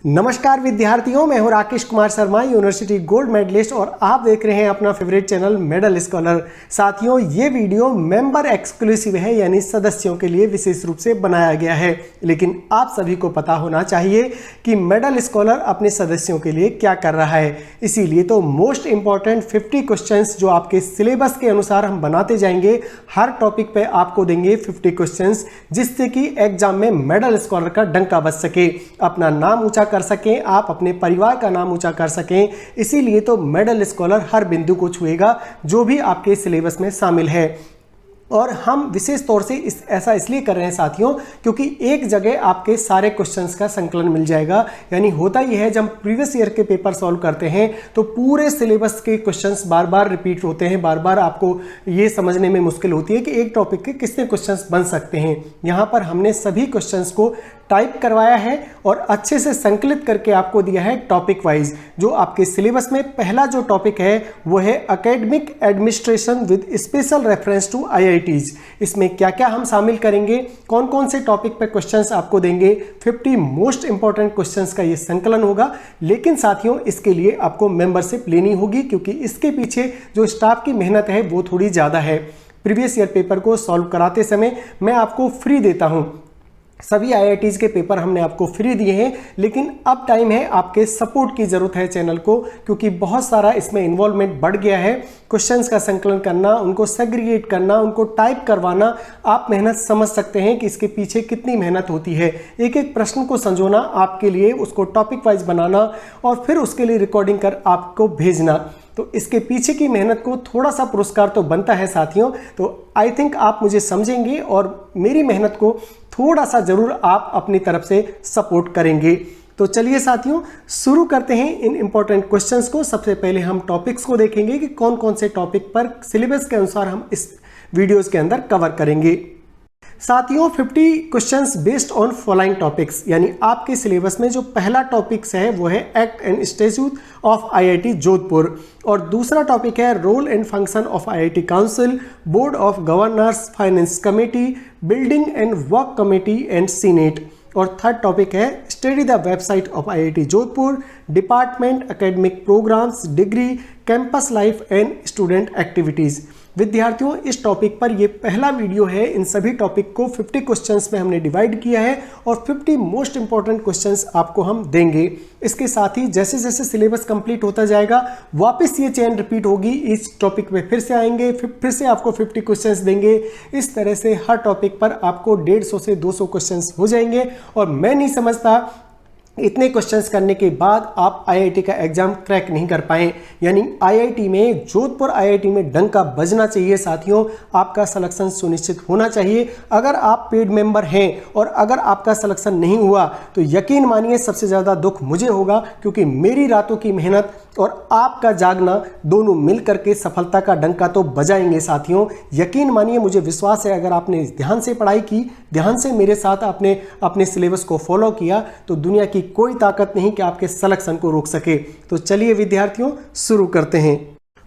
नमस्कार विद्यार्थियों, मैं हूं Rakesh Kumar Sharma, university gold medalist और आप देख रहे हैं अपना फेवरेट चैनल मेडल स्कॉलर। साथियों, ये वीडियो मेंबर एक्सक्लूसिव है, यानी सदस्यों के लिए विशेष रूप से बनाया गया है। लेकिन आप सभी को पता होना चाहिए कि मेडल स्कॉलर अपने सदस्यों के लिए क्या कर रहा है। इसीलिए तो मोस्ट इंपॉर्टेंट 50 क्वेश्चंस जो आपके सिलेबस के अनुसार हम बनाते जाएंगे, हर टॉपिक पे आपको देंगे 50 क्वेश्चंस, जिससे कि एग्जाम में मेडल स्कॉलर का डंका बज सके, अपना नाम ऊंचा कर सकें, आप अपने परिवार का नाम ऊंचा कर सकें। इसीलिए तो मेडल स्कॉलर हर बिंदु को छुएगा जो भी आपके सिलेबस में शामिल है। और हम विशेष तौर से ऐसा इसलिए कर रहे हैं साथियों, क्योंकि एक जगह आपके सारे क्वेश्चंस का संकलन मिल जाएगा। यानी होता यह है, जब प्रीवियस ईयर के पेपर सॉल्व करते हैं तो पूरे सिलेबस के क्वेश्चंस बार बार रिपीट होते हैं, बार बार आपको ये समझने में मुश्किल होती है कि एक टॉपिक के कितने क्वेश्चंस बन सकते हैं। यहाँ पर हमने सभी क्वेश्चंस को टाइप करवाया है और अच्छे से संकलित करके आपको दिया है टॉपिक वाइज। जो आपके सिलेबस में पहला जो टॉपिक है वो है academic administration with special reference to IITs. इसमें क्या क्या हम शामिल करेंगे, कौन कौन से टॉपिक पे क्वेश्चंस आपको देंगे, 50 मोस्ट इंपॉर्टेंट क्वेश्चंस का ये संकलन होगा। लेकिन साथियों, इसके लिए आपको मेंबरशिप लेनी होगी, क्योंकि इसके पीछे जो स्टाफ की मेहनत है वो थोड़ी ज़्यादा है। प्रीवियस ईयर पेपर को सॉल्व कराते समय मैं आपको फ्री देता हूँ, सभी आईआईटीज के पेपर हमने आपको फ्री दिए हैं। लेकिन अब टाइम है, आपके सपोर्ट की जरूरत है चैनल को, क्योंकि बहुत सारा इसमें इन्वॉल्वमेंट बढ़ गया है। क्वेश्चंस का संकलन करना, उनको सेग्रीगेट करना, उनको टाइप करवाना, आप मेहनत समझ सकते हैं कि इसके पीछे कितनी मेहनत होती है। एक एक प्रश्न को संजोना आपके लिए, उसको टॉपिक वाइज बनाना और फिर उसके लिए रिकॉर्डिंग कर आपको भेजना, तो इसके पीछे की मेहनत को थोड़ा सा पुरस्कार तो बनता है साथियों। तो आई थिंक आप मुझे समझेंगे और मेरी मेहनत को थोड़ा सा जरूर आप अपनी तरफ से सपोर्ट करेंगे। तो चलिए साथियों, शुरू करते हैं इन इंपॉर्टेंट क्वेश्चंस को। सबसे पहले हम टॉपिक्स को देखेंगे कि कौन कौन से टॉपिक पर सिलेबस के अनुसार हम इस वीडियोस के अंदर कवर करेंगे। साथियों, 50 questions based on following topics, यानी आपके सिलेबस में जो पहला टॉपिक्स है वो है act and statute of IIT Jodhpur, और दूसरा टॉपिक है role and function of IIT council, board of governors, finance committee, building and work committee and senate, और थर्ड टॉपिक है study the website of IIT Jodhpur, department, academic programmes, degree, campus life and student activities. विद्यार्थियों, इस topic पर ये पहला video है। इन सभी topic को 50 क्वेश्चंस में हमने डिवाइड किया है और 50 मोस्ट इंपॉर्टेंट क्वेश्चंस आपको हम देंगे। इसके साथ ही जैसे जैसे सिलेबस कंप्लीट होता जाएगा, वापस ये चेन रिपीट होगी, इस टॉपिक पे फिर से आएंगे, फिर से आपको 50 क्वेश्चंस देंगे। इस तरह से हर टॉपिक पर आपको 150 से 200 क्वेश्चंस हो जाएंगे। और मैं नहीं समझता इतने क्वेश्चंस करने के बाद आप आईआईटी का एग्जाम क्रैक नहीं कर पाए। यानी आईआईटी में, जोधपुर आईआईटी में डंका बजना चाहिए साथियों, आपका सिलेक्शन सुनिश्चित होना चाहिए। अगर आप पेड मेंबर हैं और अगर आपका सिलेक्शन नहीं हुआ तो यकीन मानिए सबसे ज़्यादा दुख मुझे होगा, क्योंकि मेरी रातों की मेहनत और आपका जागना दोनों मिलकर के सफलता का डंका तो बजाएंगे साथियों। यकीन मानिए, मुझे विश्वास है, अगर आपने ध्यान से पढ़ाई की, ध्यान से मेरे साथ आपने अपने सिलेबस को फॉलो किया, तो दुनिया की कोई ताकत नहीं कि आपके सिलेक्शन को रोक सके। तो चलिए विद्यार्थियों, शुरू करते हैं।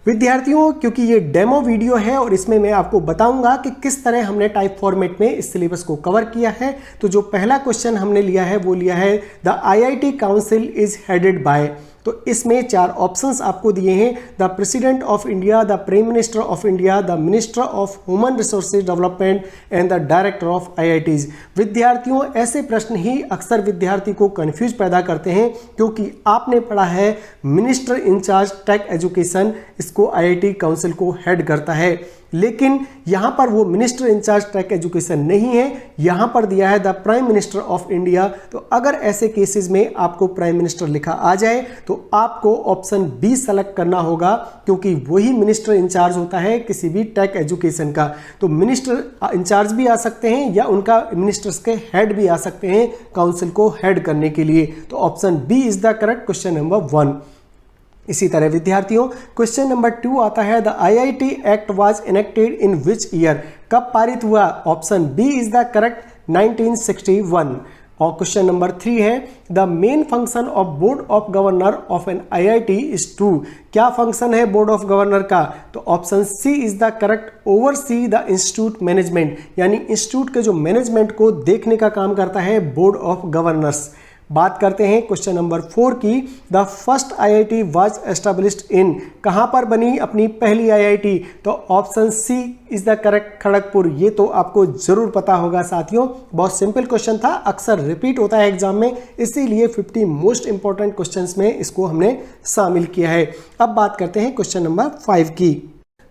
विद्यार्थियों, क्योंकि ये डेमो वीडियो है और इसमें मैं आपको बताऊंगा कि किस तरह हमने टाइप फॉर्मेट में इस सिलेबस को कवर किया है। तो जो पहला क्वेश्चन हमने लिया है वो लिया है the IIT council is headed by. तो इसमें 4 ऑप्शंस आपको दिए हैं, the president of India, the prime minister of India, the minister of human resources development and the director of IITs. विद्यार्थियों, ऐसे प्रश्न ही अक्सर विद्यार्थी को कंफ्यूज पैदा करते हैं, क्योंकि आपने पढ़ा है मिनिस्टर इंचार्ज टेक एजुकेशन, इसको आईआईटी काउंसिल को हेड करता है। लेकिन यहाँ पर वो मिनिस्टर इंचार्ज टेक एजुकेशन नहीं है, यहाँ पर दिया है the prime minister of India. तो अगर ऐसे केसेस में आपको प्राइम मिनिस्टर लिखा आ जाए तो आपको ऑप्शन बी सेलेक्ट करना होगा, क्योंकि वही मिनिस्टर इंचार्ज होता है किसी भी टेक एजुकेशन का। तो मिनिस्टर इंचार्ज भी आ सकते हैं या उनका मिनिस्टर्स के हेड भी आ सकते हैं काउंसिल को हेड करने के लिए। तो option B is the correct question number 1। इसी तरह विद्यार्थियों, क्वेश्चन नंबर 2 आता है the IIT act was enacted in which year. कब पारित हुआ? Option B is the correct 1961। और क्वेश्चन नंबर 3 है the main function of board of governor of an IIT is to. क्या फंक्शन है बोर्ड ऑफ गवर्नर का? तो option C is the correct, oversee the institute management, यानी institute के जो management को देखने का काम करता है बोर्ड ऑफ गवर्नर्स। बात करते हैं क्वेश्चन नंबर 4 की। The first IIT was established in, कहां पर बनी अपनी पहली आईआईटी? तो option C is the correct, Kharagpur. ये तो आपको जरूर पता होगा साथियों, बहुत सिंपल क्वेश्चन था, अक्सर रिपीट होता है एग्जाम में, इसीलिए 50 मोस्ट इंपॉर्टेंट क्वेश्चंस में इसको हमने शामिल किया है। अब बात करते हैं क्वेश्चन नंबर 5 की।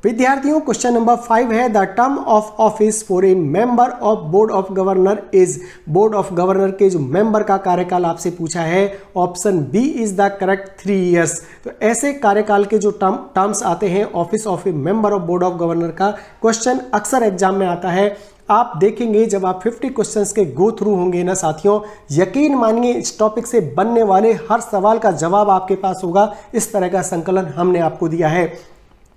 विद्यार्थियों क्वेश्चन नंबर 5 है, the term of office for a member of board of governor is. Board of governor के जो मेंबर का कार्यकाल आपसे पूछा है, option B is the correct 3 years. तो ऐसे कार्यकाल के जो टर्म्स आते हैं office of a member of board of governor का, क्वेश्चन अक्सर एग्जाम में आता है। आप देखेंगे जब आप 50 क्वेश्चंस के गो थ्रू होंगे ना साथियों, यकीन मानिए इस टॉपिक से बनने वाले हर सवाल का जवाब आपके पास होगा। इस तरह का संकलन हमने आपको दिया है।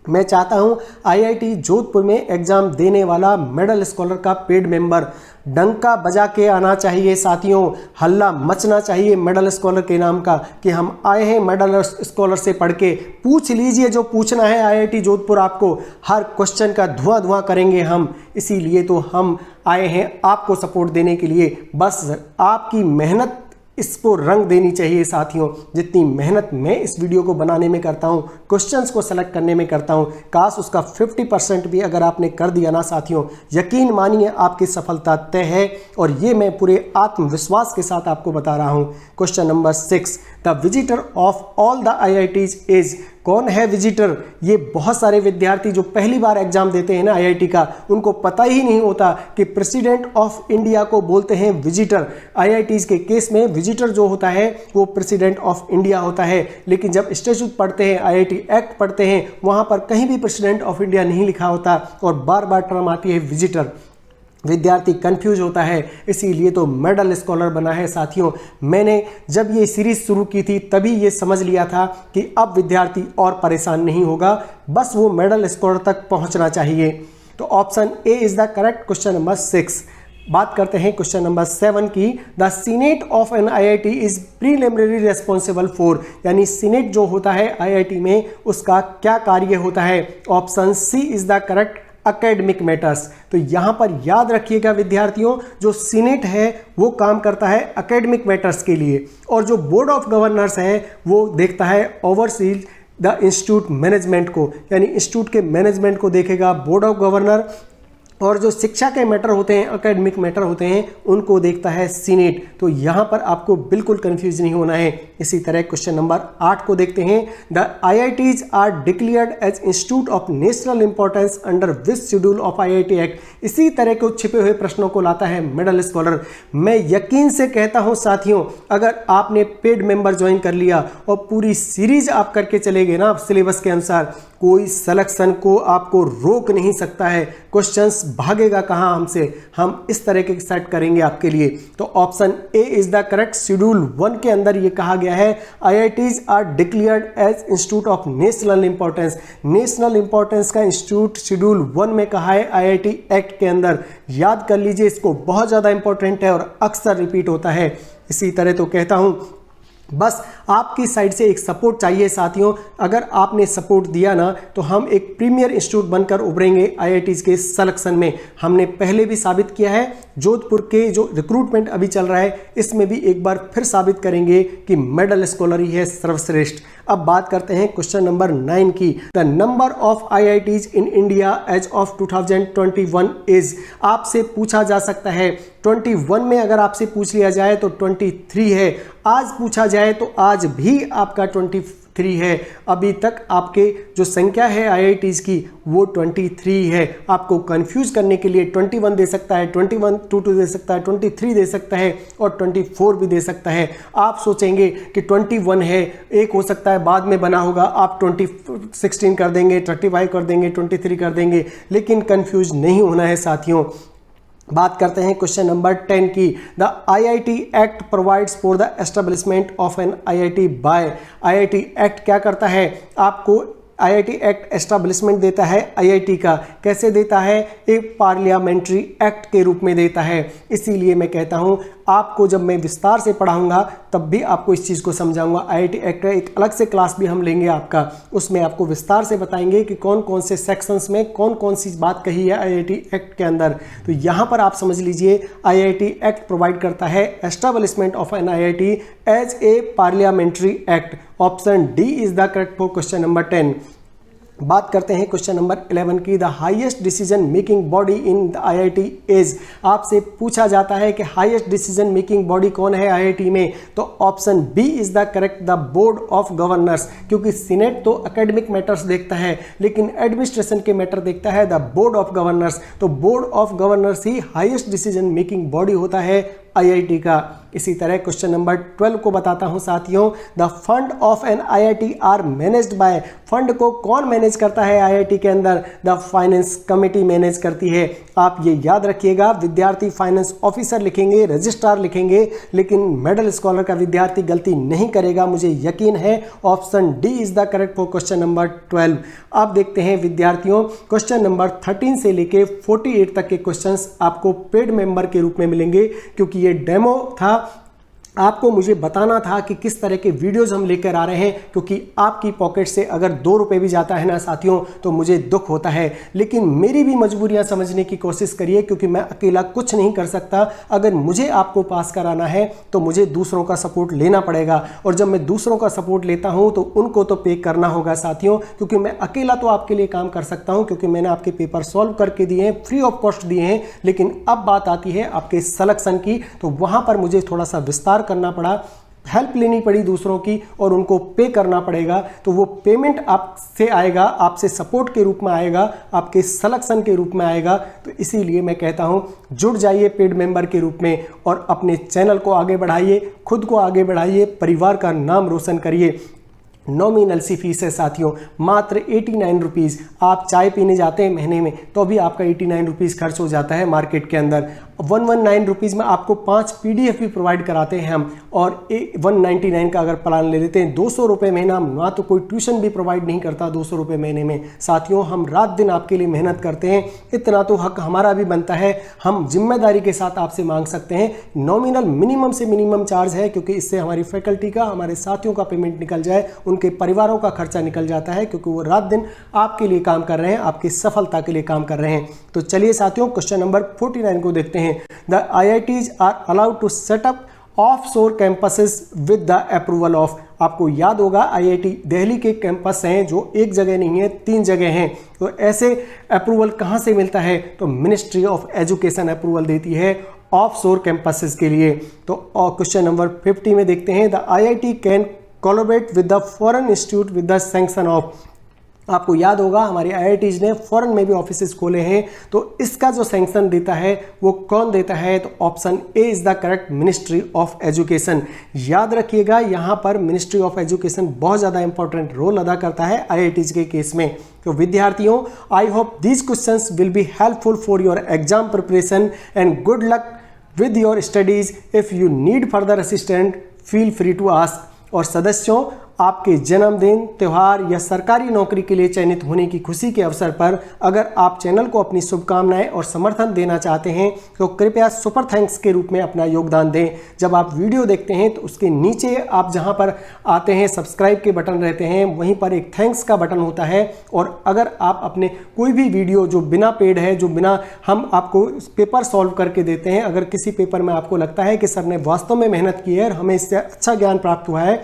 मैं चाहता हूं आईआईटी जोधपुर में एग्जाम देने वाला मेडल स्कॉलर का पेड मेंबर डंका बजा के आना चाहिए साथियों, हल्ला मचना चाहिए मेडल स्कॉलर के नाम का कि हम आए हैं मेडल स्कॉलर से पढ़ के। पूछ लीजिए जो पूछना है आईआईटी जोधपुर आपको, हर क्वेश्चन का धुआं धुआं करेंगे हम। इसीलिए तो हम आए हैं आपको सपोर्ट देने के लिए। बस आपकी मेहनत इसको रंग देनी चाहिए साथियों। जितनी मेहनत मैं इस वीडियो को बनाने में करता हूँ, क्वेश्चंस को सेलेक्ट करने में करता हूँ, काश उसका 50% भी अगर आपने कर दिया ना साथियों, यकीन मानिए आपकी सफलता तय है। और ये मैं पूरे आत्मविश्वास के साथ आपको बता रहा हूँ। Question number 6, the visitor of all the IITs is. कौन है विजिटर? ये बहुत सारे विद्यार्थी जो पहली बार एग्जाम देते हैं ना आईआईटी का, उनको पता ही नहीं होता कि प्रेसिडेंट ऑफ इंडिया को बोलते हैं विजिटर। आईआईटीज के केस में विजिटर जो होता है वो प्रेसिडेंट ऑफ इंडिया होता है, लेकिन जब स्टैट्यूट पढ़ते हैं, आईआईटी एक्ट पढ़ते हैं, वहां पर कहीं भी प्रेसिडेंट ऑफ इंडिया नहीं लिखा होता और बार बार टर्म आती है विजिटर। विद्यार्थी कंफ्यूज होता है, इसीलिए तो मेडल स्कॉलर बना है साथियों। मैंने जब ये सीरीज शुरू की थी तभी ये समझ लिया था कि अब विद्यार्थी और परेशान नहीं होगा, बस वो मेडल स्कॉलर तक पहुंचना चाहिए। तो option A is the correct question number 6। बात करते हैं क्वेश्चन नंबर 7 की। The senate of an IIT is preliminary responsible for, यानी सीनेट जो होता है आईआईटी में उसका क्या कार्य होता है? Option C is the correct academic matters. तो यहां पर याद रखिएगा विद्यार्थियों, जो सीनेट है वो काम करता है एकेडमिक मैटर्स के लिए, और जो बोर्ड ऑफ गवर्नर्स है वो देखता है ओवरसीज द इंस्टीट्यूट मैनेजमेंट को, यानी इंस्टीट्यूट के मैनेजमेंट को देखेगा बोर्ड ऑफ गवर्नर। और जो शिक्षा के मैटर होते हैं, एकेडमिक मैटर होते हैं, उनको देखता है सीनेट। तो यहाँ पर आपको बिल्कुल कंफ्यूज नहीं होना है। इसी तरह क्वेश्चन नंबर 8 को देखते हैं। The IITs are declared as institute of national importance under which schedule of IIT act. इसी तरह के छिपे हुए प्रश्नों को लाता है मेडल स्कॉलर। मैं यकीन से कहता हूं साथियों, अगर आपने पेड मेंबर ज्वाइन कर लिया और पूरी सीरीज आप करके चले गए ना सिलेबस के अनुसार, कोई सिलेक्शन को आपको रोक नहीं सकता है। क्वेश्चंस भागेगा कहां हमसे, हम इस तरह के सेट करेंगे आपके लिए। तो option A is the correct. Schedule 1 के अंदर ये कहा गया है IITs are declared as institute of national importance. National importance का इंस्टीट्यूट शेड्यूल 1 में कहा है आईआईटी एक्ट के अंदर। याद कर लीजिए, इसको बहुत ज्यादा इंपॉर्टेंट है और अक्सर रिपीट होता है। इसी तरह तो कहता हूं बस आपकी साइड से एक सपोर्ट चाहिए साथियों। अगर आपने सपोर्ट दिया ना तो हम एक प्रीमियर इंस्टीट्यूट बनकर उभरेंगे आईआईटीज के सिलेक्शन में। हमने पहले भी साबित किया है, जोधपुर के जो रिक्रूटमेंट अभी चल रहा है इसमें भी एक बार फिर साबित करेंगे कि मेडल स्कॉलर ही है सर्वश्रेष्ठ। अब बात करते हैं क्वेश्चन नंबर 9 की। The number of IITs in India as of 2021 is. आपसे पूछा जा सकता है 21 में, अगर आपसे पूछ लिया जाए तो 23 है, आज पूछा जाए तो आज भी आपका 23 है। अभी तक आपके जो संख्या है आईआईटीज की वो 23 है। आपको कंफ्यूज करने के लिए 21 दे सकता है, 22 दे सकता है, 23 दे सकता है और 24 भी दे सकता है। आप सोचेंगे कि 21 है, एक हो सकता है बाद में बना होगा, आप 16 कर देंगे, 35 कर देंगे, 23 कर देंगे, लेकिन कंफ्यूज नहीं होना है साथियों। बात करते हैं क्वेश्चन नंबर 10 की। The IIT act provides for the establishment of an IIT by. IIT act क्या करता है? आपको आईआईटी एक्ट एस्टेब्लिशमेंट देता है आईआईटी का। कैसे देता है? एक पार्लियामेंट्री एक्ट के रूप में देता है। इसीलिए मैं कहता हूं आपको जब मैं विस्तार से पढ़ाऊंगा तब भी आपको इस चीज़ को समझाऊंगा। आईआईटी एक्ट एक अलग से क्लास भी हम लेंगे आपका, उसमें आपको विस्तार से बताएंगे कि कौन कौन से सेक्शंस में कौन कौन सी बात कही है आईआईटी एक्ट के अंदर। तो यहाँ पर आप समझ लीजिए आईआईटी एक्ट प्रोवाइड करता है establishment of an IIT as a parliamentary act. Option D is the correct for question number 10। बात करते हैं क्वेश्चन नंबर 11 की। The highest decision making body in the IIT is. आपसे पूछा जाता है कि हाईएस्ट डिसीजन मेकिंग बॉडी कौन है आईआईटी में, तो option B is the correct, the board of governors. क्योंकि सीनेट तो एकेडमिक मैटर्स देखता है लेकिन एडमिनिस्ट्रेशन के मैटर देखता है द बोर्ड ऑफ गवर्नर्स। तो बोर्ड ऑफ गवर्नर्स ही हाईएस्ट डिसीजन मेकिंग बॉडी होता है आईआईटी का। इसी तरह क्वेश्चन नंबर 12 को बताता हूं साथियों। The fund of an IIT are managed by. Fund को कौन मैनेज करता है आईआईटी के अंदर? द फाइनेंस कमेटी मैनेज करती है। आप ये याद रखिएगा, विद्यार्थी फाइनेंस ऑफिसर लिखेंगे, रजिस्ट्रार लिखेंगे, लेकिन मेडल स्कॉलर का विद्यार्थी गलती नहीं करेगा, मुझे यकीन है। Option D is the correct for question number 12। अब देखते हैं विद्यार्थियों, क्वेश्चन नंबर 13 से लेके 48 तक के क्वेश्चंस आपको पेड मेंबर के रूप में मिलेंगे, क्योंकि ये डेमो था। आपको मुझे बताना था कि किस तरह के वीडियोस हम लेकर आ रहे हैं, क्योंकि आपकी पॉकेट से अगर 2 रुपये भी जाता है ना साथियों तो मुझे दुख होता है। लेकिन मेरी भी मजबूरियां समझने की कोशिश करिए, क्योंकि मैं अकेला कुछ नहीं कर सकता। अगर मुझे आपको पास कराना है तो मुझे दूसरों का सपोर्ट लेना पड़ेगा, और जब मैं दूसरों का सपोर्ट लेता हूं तो उनको तो पे करना होगा साथियों, क्योंकि मैं अकेला तो आपके लिए काम कर सकता हूं, क्योंकि मैंने आपके पेपर सॉल्व करके दिए हैं, फ्री ऑफ कॉस्ट दिए हैं। लेकिन अब बात आती है आपके सिलेक्शन की, तो वहां पर मुझे थोड़ा सा विस्तार करना पड़ा, हेल्प लेनी पड़ी दूसरों की, और उनको पे करना पड़ेगा। तो वो पेमेंट आपसे आएगा, आपसे सपोर्ट के रूप में आएगा, आपके सिलेक्शन के रूप में आएगा। तो इसीलिए मैं कहता हूं जुड़ जाइए पेड मेंबर के रूप में, और अपने चैनल को आगे बढ़ाइए, खुद को आगे बढ़ाइए, परिवार का नाम रोशन करिए। नॉमिनल सी फीस है साथियों, मात्र 89 रुपीज़। आप चाय पीने जाते हैं महीने में तो भी आपका 89 रुपीज़ खर्च हो जाता है मार्केट के अंदर। 119 रुपीज़ में आपको 5 PDF भी प्रोवाइड कराते हैं हम, और 199 का अगर प्लान ले लेते हैं 200 रुपये महीना। ना तो कोई ट्यूशन भी प्रोवाइड नहीं करता 200 रुपये महीने में। साथियों हम रात दिन आपके लिए मेहनत करते हैं, इतना तो हक हमारा भी बनता है, हम जिम्मेदारी के साथ आपसे मांग सकते हैं। नॉमिनल मिनिमम से मिनिमम चार्ज है, क्योंकि इससे हमारी फैकल्टी का, हमारे साथियों का पेमेंट निकल जाए, उनके परिवारों का खर्चा निकल जाता है, क्योंकि वो रात दिन आपके लिए काम कर रहे हैं, आपकी सफलता के लिए काम कर रहे हैं। तो चलिए साथियों क्वेश्चन नंबर 49 को देखते हैं। The IITs are allowed to set up offshore campuses with the approval of. आपको याद होगा IIT दिल्ली के कैंपस हैं जो एक जगह नहीं है, 3 जगह हैं। तो ऐसे अप्रूवल कहाँ से मिलता है? तो मिनिस्ट्री ऑफ एजुकेशन अप्रूवल देती है ऑफशोर कैंपसेस के लिए। तो क्वेश्चन नंबर 50 में देखते हैं, the IIT can collaborate with the foreign institute with the sanction of. आपको याद होगा हमारे IITs ने फॉरेन में भी ऑफिसेस खोले हैं, तो इसका जो सैंक्शन देता है वो कौन देता है? तो option A is the correct, ministry of education. याद रखिएगा यहाँ पर मिनिस्ट्री ऑफ एजुकेशन बहुत ज़्यादा इंपॉर्टेंट रोल अदा करता है IITs के केस में। तो विद्यार्थियों, I hope these questions will be helpful for your exam preparation and good luck with your studies. If you need further assistant feel free to ask. और सदस्यों, आपके जन्मदिन, त्यौहार या सरकारी नौकरी के लिए चयनित होने की खुशी के अवसर पर अगर आप चैनल को अपनी शुभकामनाएं और समर्थन देना चाहते हैं तो कृपया सुपर थैंक्स के रूप में अपना योगदान दें। जब आप वीडियो देखते हैं तो उसके नीचे आप जहां पर आते हैं सब्सक्राइब के बटन रहते हैं, वहीं पर एक थैंक्स का बटन होता है। और अगर आप अपने कोई भी वीडियो जो बिना पेड है, जो बिना हम आपको पेपर सॉल्व करके देते हैं, अगर किसी पेपर में आपको लगता है कि सर ने वास्तव में मेहनत की है और हमें इससे अच्छा ज्ञान प्राप्त हुआ है,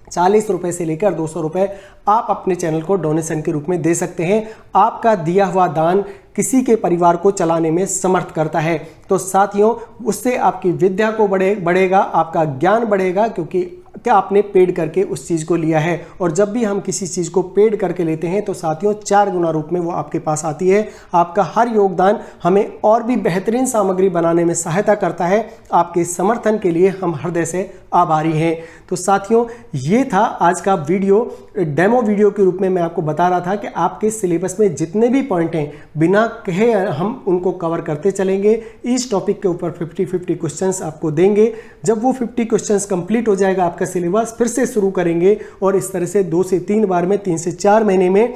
40 रुपये से लेकर 200 रुपये आप अपने चैनल को डोनेशन के रूप में दे सकते हैं। आपका दिया हुआ दान किसी के परिवार को चलाने में समर्थ करता है। तो साथियों, उससे आपकी विद्या को बढ़ेगा, आपका ज्ञान बढ़ेगा, क्योंकि क्या आपने पेड करके उस चीज़ को लिया है। और जब भी हम किसी चीज़ को पेड करके लेते हैं तो साथियों 4 गुना रूप में वो आपके पास आती है। आपका हर योगदान हमें और भी बेहतरीन सामग्री बनाने में सहायता करता है। आपके समर्थन के लिए हम हृदय से आभारी हैं। तो साथियों, ये था आज का वीडियो, डेमो वीडियो के रूप में मैं आपको बता रहा था कि आपके सिलेबस में जितने भी पॉइंट हैं बिना कहे हम उनको कवर करते चलेंगे। इस टॉपिक के ऊपर 50-50 क्वेश्चंस आपको देंगे। जब वो 50 क्वेश्चंस कंप्लीट हो जाएगा आपका सिलेबस, फिर से शुरू करेंगे और इस तरह से 2 से 3 बार में, 3 से 4 महीने में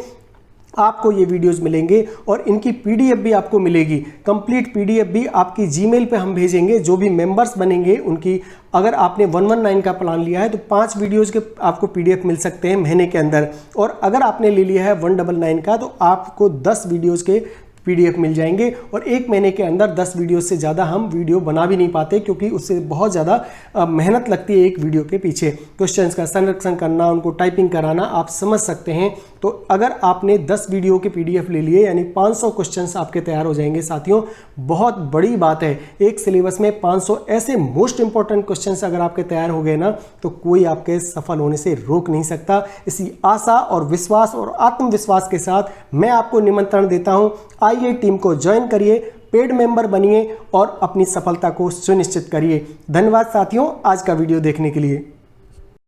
आपको ये वीडियोस मिलेंगे और इनकी पीडीएफ भी आपको मिलेगी। कंप्लीट पीडीएफ भी आपकी जीमेल पे हम भेजेंगे। जो भी मेंबर्स बनेंगे उनकी, अगर आपने 119 का प्लान लिया है तो 5 वीडियोस के आपको पीडीएफ मिल सकते हैं महीने के अंदर, और अगर आपने ले लिया है 199 का तो आपको 10 वीडियोस के पीडीएफ मिल जाएंगे। और एक महीने के अंदर 10 वीडियो से ज़्यादा हम वीडियो बना भी नहीं पाते, क्योंकि उससे बहुत ज़्यादा मेहनत लगती है एक वीडियो के पीछे। क्वेश्चंस का संरक्षण करना, उनको टाइपिंग कराना, आप समझ सकते हैं। तो अगर आपने 10 वीडियो के पीडीएफ ले लिए यानी 500 क्वेश्चंस आपके तैयार हो जाएंगे साथियों। बहुत बड़ी बात है, एक सिलेबस में 500 ऐसे मोस्ट इंपॉर्टेंट क्वेश्चंस अगर आपके तैयार हो गए ना तो कोई आपके सफल होने से रोक नहीं सकता। इसी आशा और विश्वास और आत्मविश्वास के साथ मैं आपको निमंत्रण देता हूं, आइए टीम को ज्वाइन करिए, पेड मेंबर बनिए और अपनी सफलता को सुनिश्चित करिए। धन्यवाद साथियों आज का वीडियो देखने के लिए।